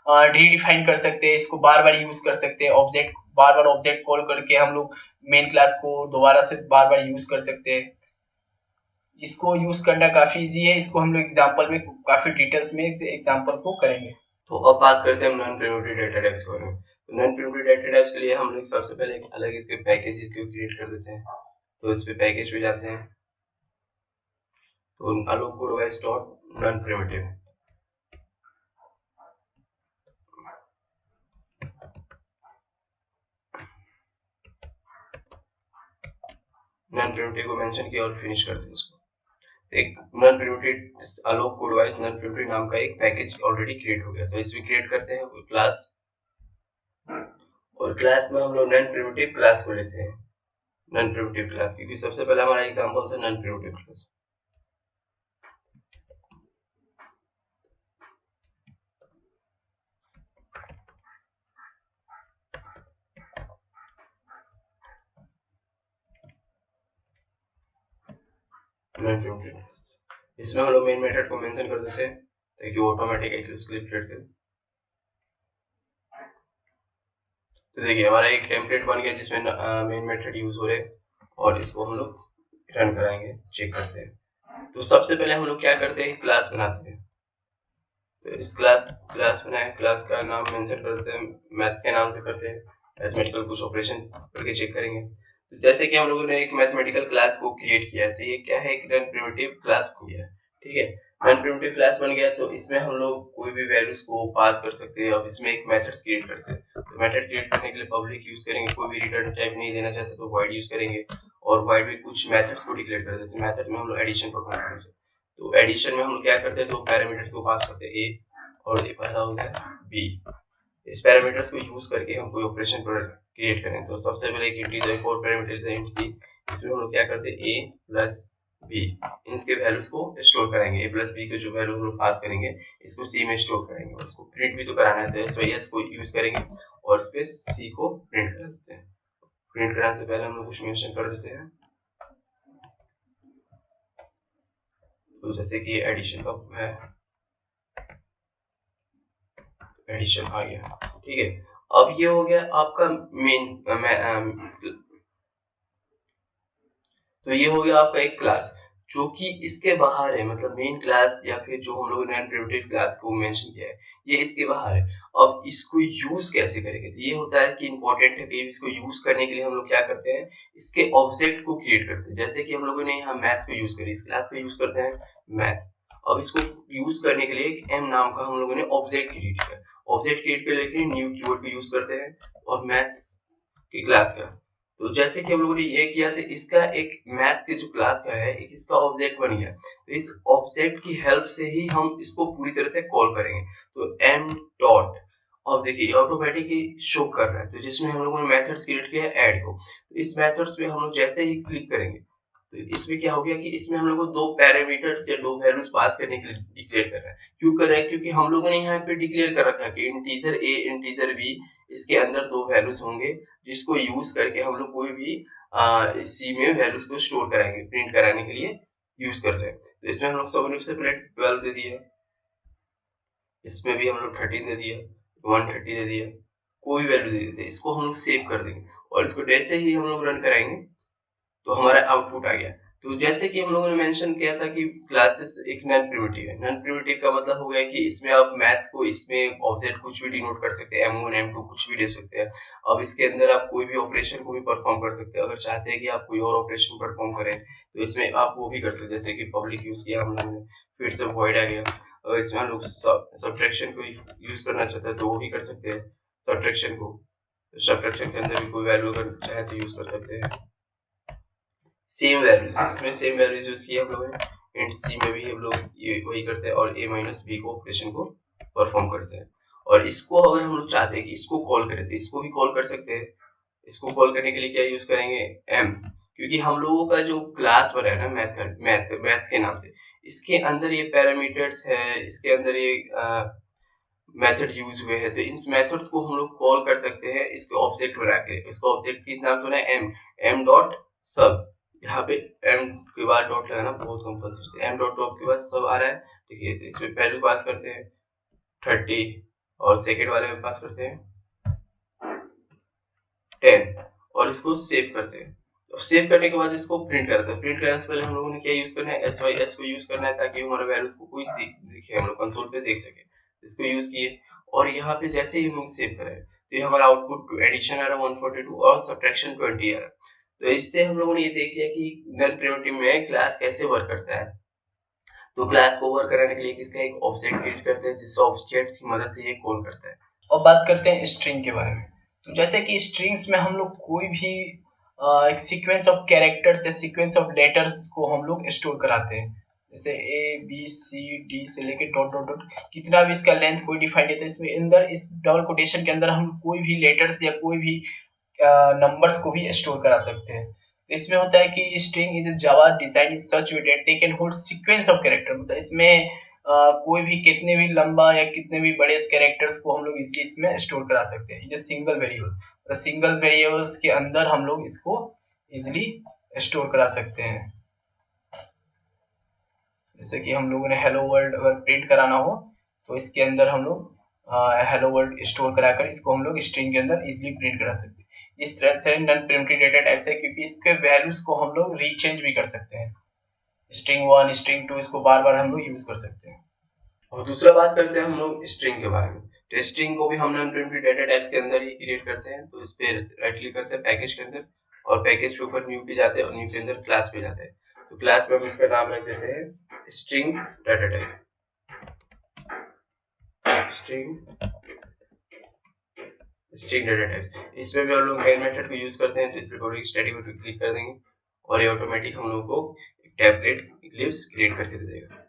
रीडिफाइन कर सकते हैं, इसको बार बार यूज कर सकते हैं, ऑब्जेक्ट बार बार ऑब्जेक्ट कॉल करके हम लोग मेन क्लास को दोबारा से बार बार यूज कर सकते हैं। इसको यूज करना काफी इजी है। इसको हम लोग एग्जांपल में काफी डिटेल्स में एग्जांपल को करेंगे। तो अब बात करते हैं हम नॉन प्रिमिटिव डेटा टाइप्स के बारे में। तो नॉन प्रिमिटिव डेटा टाइप्स के लिए हम लोग सबसे पहले एक अलग इसके पैकेज को क्रिएट कर देते हैं। तो इस पे पैकेज पे जाते हैं, तो alloc code wise dot non primitive, non primitive को मेंशन किया और फिनिश कर दिया इसको। एक non primitive alloc code wise non primitive नाम का एक पैकेज ऑलरेडी क्रिएट हो गया। तो इसमें क्रिएट करते हैं क्लास, और क्लास में हम लोग नॉन प्रिमिटिव क्लास को लेते हैं, नॉन प्रिमिटिव क्लास, क्योंकि सबसे पहला हमारा एग्जांपल था non primitive class. Non primitive class, इसमें हम लोग मेन मेथड को मेंशन कर देते हैं ताकि वो ऑटोमेटिकली उसके लिए क्रिएट करे। तो देखिए हमारा एक टेम्पलेट बन गया जिसमें मेन मेथड यूज हो रहे, और इसको हम लोग रन कराएंगे, चेक करते हैं। तो सबसे पहले हम लोग क्या करते हैं, क्लास बनाते हैं। तो इस क्लास बनाए, क्लास का नाम मेंशन करते हैं, मैथ्स के नाम से करते हैं, मैथमेटिकल कुछ ऑपरेशन करके चेक करेंगे। तो जैसे कि हम लोगों ने एक मैथमेटिकल क्लास को क्रिएट किया है, तो ये क्या है, एक नॉन प्रिमिटिव क्लास को किया है, ठीक है। नॉन प्रिमिटिव क्लास बन गया, तो इसमें हम लोग कोई भी वैल्यूज को पास कर सकते हैं। अब इसमें एक मेथड्स क्रिएट करते हैं। तो मेथड क्रिएट करने के लिए पब्लिक यूज करेंगे, कोई भी रिटर्न टाइप नहीं देना चाहते तो वॉइड यूज करेंगे, और वॉइड में कुछ मेथड्स को डिक्लेयर कर देते हैं। मेथड में हम लोग एडिशन परफॉर्म करेंगे। तो एडिशन में हम लोग क्या करते हैं, दो पैरामीटर्स को पास करते हैं, ए और ये पहला हो गया बी। इस पैरामीटर्स को यूज करके हम कोई ऑपरेशन क्रिएट करें। तो सबसे पहले एक इंटीजर, एक और पैरामीटर इंट सी, इसमें हम लोग क्या करते हैं, ए प्लस बी, इनके वैल्यूज को स्टोर करेंगे। ए प्लस बी के जो वैल्यू हम लोग पास करेंगे इसको सी में स्टोर करेंगे, और इसको प्रिंट भी तो कराना है, तो एसवाईएस को यूज करेंगे और इस पे सी को प्रिंट कर देते हैं। प्रिंट कराने से पहले हम लोग कुछ मेंशन कर देते हैं। तो जैसे कि एडिशन का है, एडिशन आ गया, ठीक है। अब ये हो गया आपका मेन, तो ये हो गया आपका एक क्लास जो कि इसके बाहर है, मतलब मेन क्लास या फिर जो हम लोगों ने प्रिमिटिव क्लास को मेंशन किया है, ये इसके बाहर है। अब इसको यूज कैसे करेंगे, तो ये होता है कि इंपॉर्टेंट है कि इसको यूज करने के लिए हम लोग क्या करते हैं, इसके ऑब्जेक्ट को क्रिएट करते हैं। जैसे कि हम लोगों ने यहाँ मैथ्स को यूज करी, इस क्लास को यूज करते हैं मैथ। अब इसको यूज करने के लिए एक एम नाम का हम लोगों ने ऑब्जेक्ट क्रिएट किया। ऑब्जेक्ट क्रिएट करने के लिए न्यू कीवर्ड को यूज करते हैं और मैथ्स की क्लास का। तो जैसे कि हम लोगों ने ये किया था, इसका एक मैथ्स के जो क्लास का है, एक इसका ऑब्जेक्ट बन गया। तो इस ऑब्जेक्ट की हेल्प से ही हम इसको पूरी तरह से कॉल करेंगे। तो एम डॉट, अब देखिए ऑटोमेटिकली शो कर रहा है, तो जिसमें हम लोगों ने मेथड्स क्रिएट किया है ऐड को। तो इस मेथड्स पे हम लोग जैसे ही क्लिक करेंगे तो इसमें क्या हो गया कि इसमें हम लोग को दो पैरामीटर्स या दो वैल्यूज पास करने के लिए डिक्लेयर कर रहा है। क्यों कर रहा है, क्योंकि हम लोगों ने यहाँ पे डिक्लेयर कर रखा है कि इंटीजर ए इंटीजर बी, इसके अंदर दो वैल्यूज होंगे जिसको यूज करके हम लोग कोई भी सी में वैल्यूज को स्टोर कराएंगे, प्रिंट कराने के लिए यूज कर रहे हैं। तो इसमें हम लोग सबसे पहले 12 दे दिया, इसमें भी हम लोग 13 दे दिया, 130 दे दिया, कोई वैल्यू दे देते, इसको हम लोग सेव कर देंगे और इसको जैसे ही हम लोग रन कराएंगे तो हमारा आउटपुट आ गया। तो जैसे कि हम लोगों ने मेंशन किया था कि क्लासेस एक नॉन प्रिमिटिव है। नॉन प्रिमिटिव का मतलब हो गया कि इसमें आप मैथ्स को, इसमें ऑब्जेक्ट कुछ भी डिनोट कर सकते हैं, m1 m2 कुछ भी दे सकते हैं। अब इसके अंदर आप कोई भी ऑपरेशन को भी परफॉर्म कर सकते हैं। अगर चाहते हैं कि आप कोई और ऑपरेशन परफॉर्म करें तो इसमें आप वो भी कर सकते हैं। जैसे कि पब्लिक यूज किया हम लोगों ने, फिर से वॉइड आ गया। अगर इसमें हम लोग सब्ट्रैक्शन को यूज करना चाहते हैं तो वो भी कर सकते हैं सब्ट्रैक्शन को। सब्ट्रैक्शन के अंदर भी कोई वैल्यू अगर चाहे तो यूज कर सकते हैं। सेम वैल्यूज, इसमें सेम वैल्यूज यूज किया हम लोगों ने। इंट सी में भी हम लोग ये वही करते हैं और a माइनस बी को ऑपरेशन को परफॉर्म करते हैं। और इसको अगर हम लोग चाहते हैं कि इसको कॉल करें तो इसको भी कॉल कर सकते हैं। इसको कॉल करने के लिए क्या यूज करेंगे, m, क्योंकि हम लोगों का जो क्लास बना है ना मेथड, मैथ्स के नाम से, इसके अंदर ये पैरामीटर्स है, इसके अंदर ये मेथड यूज हुए हैं। तो इन मेथड्स को हम लोग कॉल कर सकते हैं इसके ऑब्जेक्ट बना के। इसको ऑब्जेक्ट किस नाम से बना है, m डॉट सब। यहाँ पे m के बाद डॉट लगाना बहुत कंपल्सरी है। m डॉट टॉप के बाद सब आ रहा है, ठीक है। तो इसमें वैल्यू पास करते हैं 30 और सेकेंड वाले में पास करते हैं 10 और इसको सेव करते हैं। तो सेव करने के बाद इसको प्रिंट करते हैं। प्रिंट करने से पहले हम लोगों ने क्या यूज करना है, SYS को यूज करना है ताकि हमारे वैल्यूज को कोई दिखे, हम लोग कंसोल पे देख सके। इसको यूज किए और यहाँ पे जैसे ही हम लोग सेव करें तो ये हमारा आउटपुट एडिशन आ रहा है 142 और सब्ट्रैक्शन 20 आ रहा है। तो इससे हम लोगों ने ये देख लिया कि नॉन प्रिमिटिव में क्लास कैसे वर्क करता है। तो क्लास को वर्क कराने के लिए किसका एक ऑब्जेक्ट क्रिएट करते हैं, जिस ऑब्जेक्ट की मदद से ये कॉल करता है। और बात करते हैं स्ट्रिंग के बारे में। तो जैसे कि स्ट्रिंग्स में हम लोग कोई भी एक सीक्वेंस ऑफ कैरेक्टर्स या सीक्वेंस ऑफ लेटर्स को हम लोग स्टोर कराते हैं। जैसे ए बी सी डी से लेके डॉट डॉट डॉट, कितना भी इसका लेंथ कोई डिफाइंड है, तो इसमें अंदर इस डबल कोटेशन के अंदर हम कोई भी लेटर्स या कोई भी नंबर्स को भी स्टोर करा सकते हैं। तो इसमें होता है कि string is Java design is such way that they can hold sequence of character. मतलब इसमें कोई भी कितने भी लंबा या कितने भी बड़े कैरेक्टर्स को हम लोग इजली इसमें स्टोर करा सकते हैं। ये सिंगल वेरिएबल्स, सिंगल वेरिएबल्स के अंदर हम लोग इसको इजली स्टोर करा सकते हैं। जैसे कि हम लोगों ने हेलो वर्ल्ड अगर प्रिंट कराना हो तो इसके अंदर हम लोग हेलो वर्ल्ड स्टोर कराकर इसको हम लोग स्ट्रिंग के अंदर इजीली प्रिंट करा सकते हैं। इस तरह से नॉन प्रिमिटिव डेटा टाइप है, क्योंकि इसके वैल्यूज को हम लोग रीचेंज भी कर सकते हैं। स्ट्रिंग 1 स्ट्रिंग 2 इसको बार बार हम लोग यूज कर सकते हैं। और दूसरा बात करते हैं हम लोग स्ट्रिंग के बारे में। तो स्ट्रिंग को भी हम नॉन प्रिमिटिव डेटा टाइप्स के अंदर ही क्रिएट करते हैं। तो इस पे राइट क्लिक करते हैं पैकेज के अंदर और पैकेज के ऊपर न्यू पे जाते हैं और न्यू के अंदर क्लास पे जाते हैं। तो क्लास में हम इसका नाम रख देते हैं string data type. String data type, इसमें भी हम लोग मेन मेथड को यूज करते हैं। तो इस पे स्टैटिक पे क्लिक कर देंगे और ये ऑटोमेटिक हम लोग को एक टेम्पलेट इक्लिप्स क्रिएट करके दे देगा।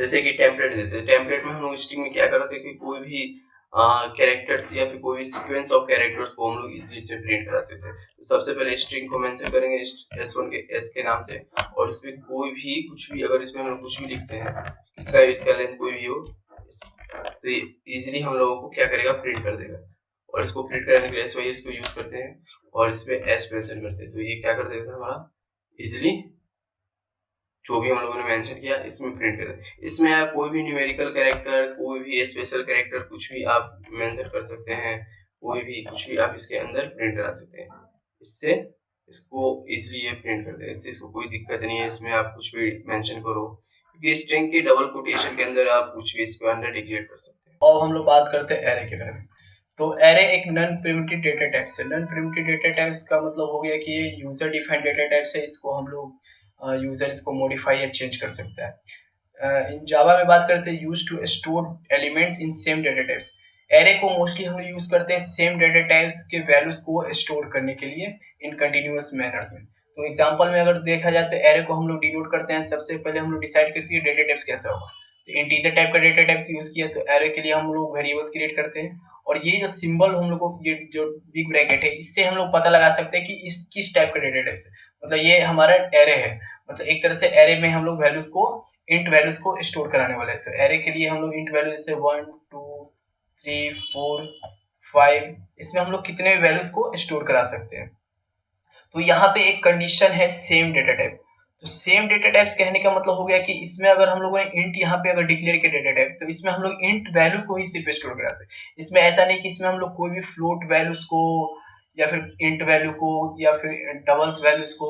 जैसे कि टेम्पलेट देते हैं, टेम्पलेट में हम लोग स्ट्रिंग में क्या करते हैं कि कोई भी कैरेक्टर्स या फिर कोई भी सीक्वेंस ऑफ कैरेक्टर्स को हम लोग इजीली से प्रिंट करा सकते हैं। तो सबसे पहले स्ट्रिंग को मेंशन करेंगे S1 के S के नाम से, और इसमें कोई भी कुछ भी, अगर इसमें हम लोग कुछ भी लिखते हैं, कितना इसका लेंथ कोई भी हो, तो इजीली हम लोगों को क्या करेगा, प्रिंट कर देगा। और इसको प्रिंट करने के लिए SYS को यूज करते हैं और इसमें S मेंशन करते हैं, तो ये क्या कर देगा हमारा इजीली जो भी हम लोगों ने मेंशन किया इसमें प्रिंट कर दे। इसमें आप कोई भी न्यूमेरिकल कैरेक्टर, कोई भी स्पेशल कैरेक्टर, कुछ भी आप मेंशन कर सकते हैं, कोई भी कुछ भी आप इसके अंदर प्रिंट करा सकते हैं। इससे इसको इजीली ये प्रिंट कर दे, इससे इसको कोई दिक्कत नहीं है। इसमें आप कुछ भी मेंशन करो, क्योंकि स्ट्रिंग के डबल कोटेशन के अंदर आप कुछ भी इसके अंदर डिक्लेयर कर सकते हैं। अब हम लोग बात करते हैं एरे के बारे में। तो एरे एक नॉन प्रिमिटिव डेटा टाइप है। नॉन प्रिमिटिव डेटा टाइप्स का मतलब हो गया कि ये यूजर डिफाइंड डेटा टाइप्स है, इसको हम लोग यूजर इसको मॉडिफाई या चेंज कर सकता है। इन जावा में बात करते हैं use to store elements in same data types. Array को मोस्टली हम लोग यूज करते हैं सेम डेटा टाइप्स के वैल्यूज को स्टोर करने के लिए इन कंटिन्यूअस मैनर में। तो एग्जांपल में अगर देखा जाए तो एरे को हम लोग डिनोट करते हैं, सबसे पहले हम लोग डिसाइड करते हैं डेटा टाइप्स कैसा होगा। तो इंटीजर टाइप का डेटा टाइप्स यूज किया, तो एरे के लिए हम लोग वेरिएबल्स क्रिएट करते हैं, और ये जो सिंबल हम लोग को, ये जो बिग ब्रैकेट है, इससे हम लोग पता लगा सकते हैं कि इस किस टाइप का डेटा टाइप है। मतलब ये हमारा एरे है, मतलब एक तरह से एरे में हम लोग वैल्यूज को, इंट वैल्यूज को स्टोर कराने वाले हैं। तो एरे के लिए हम लोग इंट वैल्यू जैसे 1 2 3 4 5, इसमें हम लोग कितने वैल्यूज को स्टोर करा सकते हैं। तो यहाँ पे एक कंडीशन है सेम डेटा टाइप। तो सेम डेटा टाइप्स कहने का मतलब हो गया कि इसमें अगर हम लोगों ने इंट यहाँ पे अगर डिक्लेयर किया डेटा टाइप, तो इसमें हम लोग इंट वैल्यू को ही सिर्फ स्टोर करा सकते। इसमें ऐसा नहीं कि इसमें हम लोग कोई भी फ्लोट वैल्यूज को या फिर इंट वैल्यू को या फिर डबल्स वैल्यूज को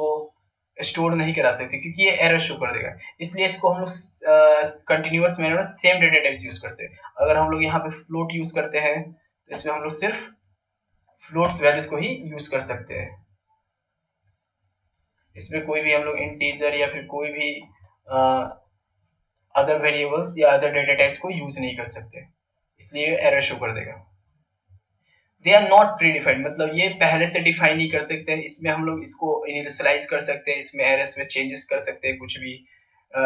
स्टोर नहीं करा सकते, क्योंकि ये एरर शो कर देगा। इसलिए इसको हम लोग कंटिन्यूअस मैनर में सेम डेटा टाइप्स यूज करते हैं। अगर हम लोग यहाँ पे फ्लोट यूज करते हैं तो इसमें हम लोग सिर्फ फ्लोट्स वैल्यूज को ही यूज कर सकते हैं। इसमें कोई भी हम लोग इंटीजर या फिर कोई भी अदर वेरिएबल्स या अदर डेटा टाइप्स को यूज नहीं कर सकते, इसलिए एरर शो कर देगा। They are not predefined, मतलब ये पहले से डिफाइन नहीं कर सकते हैं। इसमें हम लोग इसको इनिशियलाइज कर सकते हैं, इसमें एरेस में चेंजेस कर सकते हैं, कुछ भी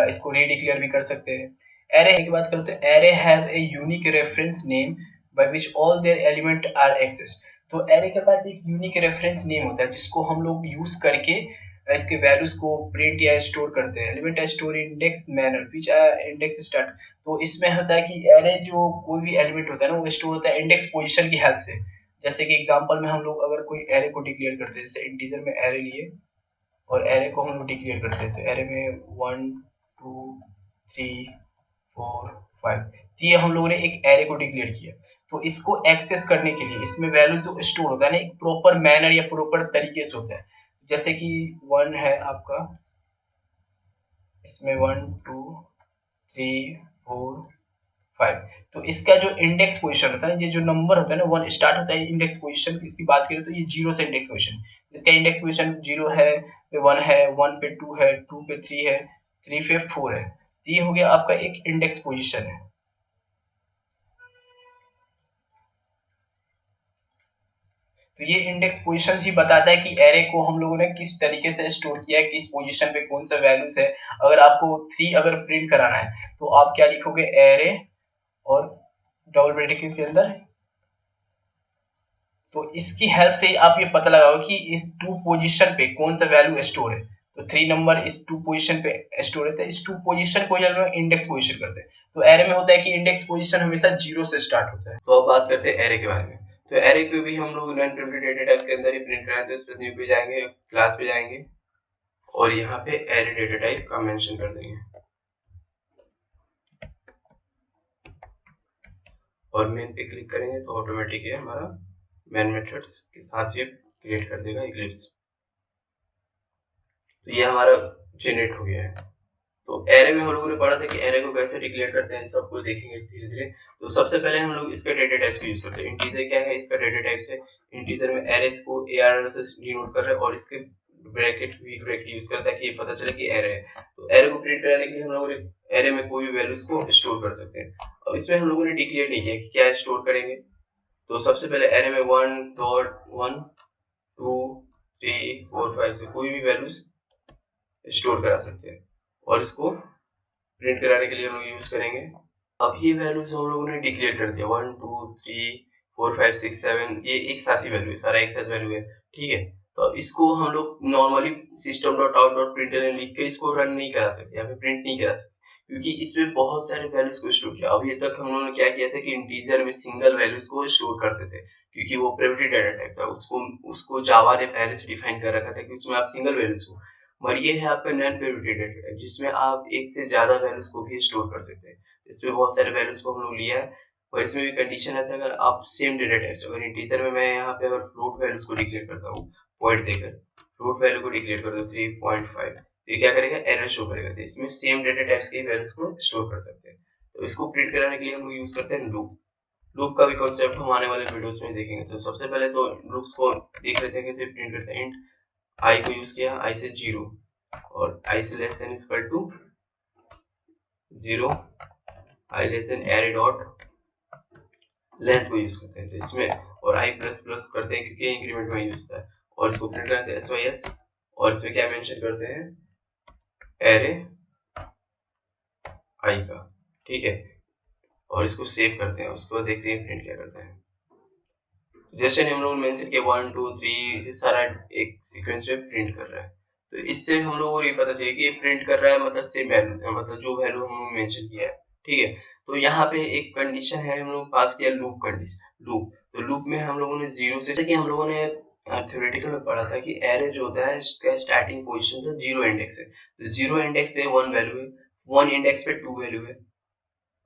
इसको रीडिक्लेयर भी कर सकते हैं। एरे की बात करते हैं, array have a unique reference name by which all their element are accessed. तो एरे के पास एक यूनिक रेफरेंस नेम होता है जिसको हम लोग यूज करके इसके वैल्यूज को प्रिंट या स्टोर करते हैं। Element store index manner which index start. तो इसमें होता है कि एरे जो कोई भी एलिमेंट होता है ना, वो स्टोर होता है इंडेक्स पोजीशन की हेल्प से। जैसे कि एग्जांपल में हम लोग अगर कोई एरे को डिक्लेयर करते हैं, जैसे इंटीजर में एरे लिए और एरे को हम लोग डिक्लेयर करते हैं, तो एरे में 1 2 3 4 5, तो ये हम लोगों ने एक एरे को डिक्लेयर किया। तो इसको एक्सेस करने के लिए इसमें वैल्यू जो स्टोर होता है ना, एक प्रॉपर मैनर या प्रॉपर तरीके से होता है। जैसे कि 1 है आपका, इसमें 1 2 3 4 5, तो इसका जो इंडेक्स पोजीशन होता है, ये जो नंबर होता है ना, 1 स्टार्ट होता है इंडेक्स पोजीशन, इसकी बात करें तो ये 0 से इंडेक्स पोजीशन, इसका इंडेक्स पोजीशन 0 है, पे 1 है, 1 पे 2 है, 2 पे 3 है, 3 पे 4 है। तो ये हो गया आपका एक इंडेक्स पोजीशन है। तो ये इंडेक्स पोजीशन ही बताता है कि एरे को हम लोगों ने किस तरीके से स्टोर किया है, किस पोजीशन पे कौन सा वैल्यूज है। अगर आपको 3 अगर प्रिंट कराना है तो आप क्या लिखोगे, एरे और डबल ब्रैकेट के अंदर। तो इसकी हेल्प से आप ये पता लगाओ कि इस 2 पोजीशन पे कौन सा वैल्यू स्टोर है। तो 3 नंबर इस 2 पोजीशन पे स्टोर है, तो इस 2 पोजीशन को इंडेक्स पोजीशन करते हैं। तो एरे में होता है कि इंडेक्स पोजीशन हमेशा 0 से स्टार्ट होता है। तो अब बात करते हैं एरे के बारे में। तो एरे को भी हम लोग नॉन प्रिमिटिव डेटा टाइप्स के अंदर ही प्रिंट कराएंगे। तो इस पे न्यू पे जाएंगे, क्लास पे जाएंगे और यहाँ पे एरे डेटा टाइप का मेंशन कर देंगे और मेन पे क्लिक करेंगे तो ऑटोमेटिक ये हमारा मेन मेथड्स के साथ ये क्रिएट कर देगा इक्लिप्स। तो ये हमारा जनरेट हो गया है। तो एरे में हम लोगों ने पढ़ा था कि एरे को कैसे डिक्लेयर करते हैं, सबको देखेंगे धीरे धीरे। तो सबसे पहले हम लोग इसका डेटा टाइप्स को यूज करते हैं। इंटीजर क्या है, इसका डेटा टाइप से इंटीजर में एरेस को ARR से डिनोट कर रहे हैं और इसके ब्रैकेट भी ब्रैकेट यूज करता है कि ये पता चले कि एरे है। तो एरे को प्रिंट करने के लिए हम लोगों ने एरे में कोई भी वैल्यूज को स्टोर कर सकते हैं। अब इसमें हम लोगों ने डिक्लेयर नहीं किया कि क्या स्टोर करेंगे। तो सबसे पहले एरे में 1 1 2 3 4 5 से कोई भी वैल्यूज स्टोर करा सकते हैं और इसको प्रिंट कराने के लिए हम लोग यूज करेंगे। अब ये वैल्यूज हम लोगों ने डिक्लेयर कर दिया 1 2 3 4 5 6 7, ये एक साथ ही वैल्यू है, सारा एक साथ वैल्यू है, ठीक है। तो अब इसको हम लोग नॉर्मली system.out.println लिख के इसको रन नहीं करा सकते या फिर प्रिंट नहीं करा सकते, क्योंकि इसमें बहुत सारे वैल्यूज को स्टोर किया। अभी तक हम लोगों ने क्या किया था कि इंटीजर में सिंगल वैल्यूज को स्टोर करते थे, क्योंकि वो प्राइवेट डाटा टाइप था, उसको उसको जावा ने पहले से डिफाइन कर रखा था कि उसमें आप सिंगल वैल्यूज को, और ये है आपका नॉन प्राइवेट डाटा टाइप, जिसमें आप एक से ज्यादा वैल्यूज को भी स्टोर कर सकते हैं। इसमें बहुत सारे वैल्यूज को हम लोग लिया है, और इसमें भी कंडीशन है अगर आप सेम डेटा टाइप्स, अगर इंटीजर में मैं यहाँ पे अगर फ्लोट वैल्यूज को डिक्लेयर करता हूँ पॉइंट देकर, फ्लोट वैल्यू को डिक्लेयर कर दो 3.5, तो ये क्या करेगा, एरर शो करेगा। तो इसमें सेम डेटा टाइप्स के वैल्यूज को स्टोर कर सकते हैं। तो इसको प्रिंट कराने के लिए हम लोग यूज करते हैं लूप। लूप का भी कॉन्सेप्ट हम आने वाले वीडियोस में देखेंगे। तो सबसे पहले तो लूप्स को देख लेते हैं कैसे प्रिंट करते हैं। इंट आई को यूज किया, आई से 0 और आई से less than equal to 0, I less than array dot length को यूज करते हैं। तो इसमें और आई प्लस प्लस करते हैं क्योंकि इंक्रीमेंट में यूज होता है, और इसको प्रिंट करते हैं SYS, और इसमें क्या मेंशन करते हैं, एरे आई का, ठीक है। और इसको सेव करते हैं, उसको देखते हैं प्रिंट क्या करते हैं। जैसे हम लोग मेंशन किया 1 2 3, ये सारा एक सीक्वेंस में प्रिंट कर रहा है। तो इससे हम लोगों को ये पता चले कि ये प्रिंट कर रहा है मतलब सेम वैल्यू, मतलब जो वैल्यू हम लोग मेंशन किया है, ठीक है। तो यहाँ पे एक कंडीशन है, हम लोग पास किया लूप कंडीशन, लूप। तो लूप में हम लोगों ने 0 से, जैसे कि हम लोगों ने थ्योरेटिकल में पढ़ा था कि एरे जो होता है इसका स्टार्टिंग पोजीशन तो 0 इंडेक्स है, तो 0 इंडेक्स पे 1 वैल्यू है, 1 इंडेक्स पे 2 वैल्यू है,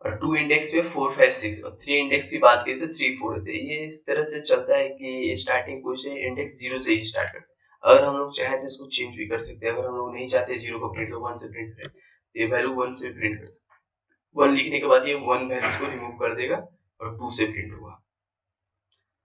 और 2 इंडेक्स पे 4 5 6, और 3 इंडेक्स की बात करें तो 3 4 होते हैं। ये इस तरह से चलता है कि स्टार्टिंग पोजीशन इंडेक्स 0 से ही स्टार्ट करते हैं। अगर हम लोग चाहें तो इसको चेंज भी कर सकते हैं, अगर हम लोग नहीं चाहते 0 को प्रिंट 1 से प्रिंट करें, तो ये वैल्यू 1 से प्रिंट कर सकते हैं। 1 लिखने के बाद ये 1 वैल्यूज को रिमूव कर देगा और 2 से प्रिंट होगा।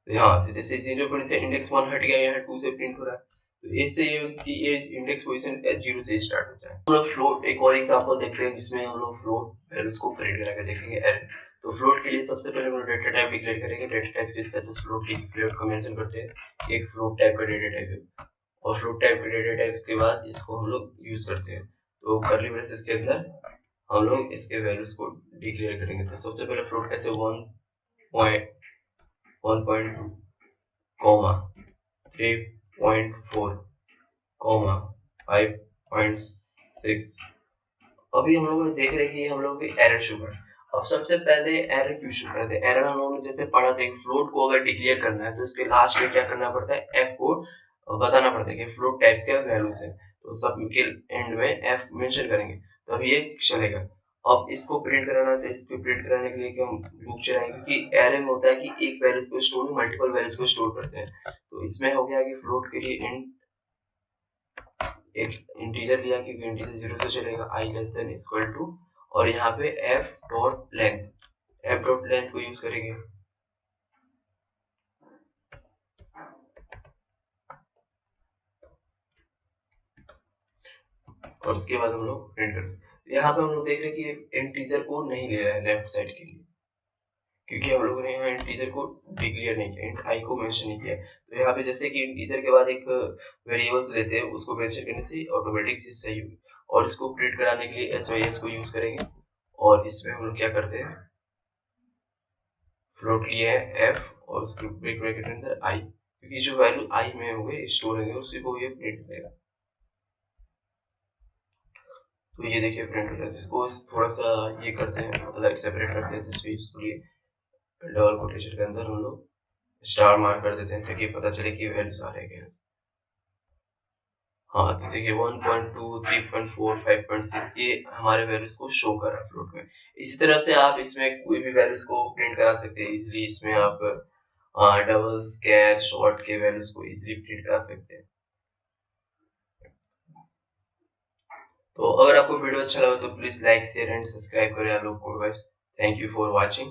तो हाँ, तो जैसे 0 पर से इंडेक्स 1 हट गया, यहाँ 2 से प्रिंट हो रहा है। तो इससे ये कि ये इंडेक्स पोजीशन इसका 0 से स्टार्ट होता है। हम लोग फ्लोट एक और एग्जांपल देखते हैं जिसमें हम लोग फ्लोट वैल्यूज को प्रिंट करा के देखेंगे एरे। तो फ्लोट के लिए सबसे पहले हम लोग डेटा टाइप डिक्लेयर करेंगे। डेटा टाइप किसका, तो फ्लोट की फ्लोट को मेंशन करते हैं, एक फ्लोट टाइप का डेटा टाइप है, और फ्लोट टाइप के डेटा टाइप्स के बाद इसको हम लोग यूज करते हैं। तो कर्ली ब्रेसेस के अंदर हम लोग इसके वैल्यूज को डिक्लेयर करेंगे। तो सबसे पहले फ्लोट कैसे 1.2 कॉमा 3.4 कॉमा 5.6। अभी हम लोग देख रहे हैं कि हम लोग एरर शो कर। अब सबसे पहले एरर क्यों शो करते हैं, एरर हम लोगों ने जैसे पढ़ा था कि फ्लोट को अगर डिक्लेयर करना है तो उसके लास्ट में क्या करना पड़ता है, एफ को बताना पड़ता है कि फ्लोट टाइप्स के वैल्यूज है, तो सब के एंड में एफ मेंशन करेंगे, तो अभी ये चलेगा। अब इसको प्रिंट कराना है, तो इसको प्रिंट कराने के लिए कि हम लूप चलाएंगे, क्योंकि एरे में होता है कि एक वैल्यूज को स्टोर नहीं, मल्टीपल वैल्यूज को स्टोर करते हैं। तो इसमें हो गया कि फ्लोट के लिए एक इंटीजर लिया कि इंटीजर 0 से चलेगा, आई लेस देन इक्वल टू, और यहाँ पे एफ डॉट लेंथ को यूज करेंगे। और उसके बाद हम लोग प्रिंट करते हैं। यहाँ पे हम लोग देख रहे हैं कि इंटीजर को नहीं ले रहा है लेफ्ट साइड के लिए, क्योंकि हम लोगों ने यहाँ इंटीजर को डिक्लेयर नहीं किया, इंट आई को मेंशन नहीं किया। तो यहाँ पे जैसे कि इंटीजर के बाद एक वेरिएबल्स लेते हैं, उसको मेंशन करने से ऑटोमेटिक चीज सही होगी। और इसको प्रिंट कराने के लिए SYS को यूज करेंगे, और इसमें हम लोग क्या करते हैं, फ्लोट लिया है एफ और उसके ब्रेक ब्रैकेट के अंदर आई, क्योंकि जो वैल्यू आई में होंगे स्टोर होंगे उसी को ये प्रिंट करेगा। तो ये देखिए प्रिंट हो जाता है। इसको थोड़ा सा ये करते हैं, अलग सेपरेट करते हैं तस्वीर, इसको लिए डबल कोटेशन के अंदर हम लोग स्टार मार्क कर देते हैं ताकि पता चले कि वैल्यूज आ रहे हैं। हाँ, तो देखिए 1.2 3.4 5.6 ये हमारे वैल्यूज को शो कर रहा है फ्लोट में। इसी तरह से आप इसमें कोई भी वैल्यूज को प्रिंट करा सकते हैं इजीली। इसमें आप डबल स्क्वायर शॉर्ट के वैल्यूज को इजीली प्रिंट करा सकते हैं। तो अगर आपको वीडियो अच्छा लगा तो please like share and subscribe करें। Thank you for watching.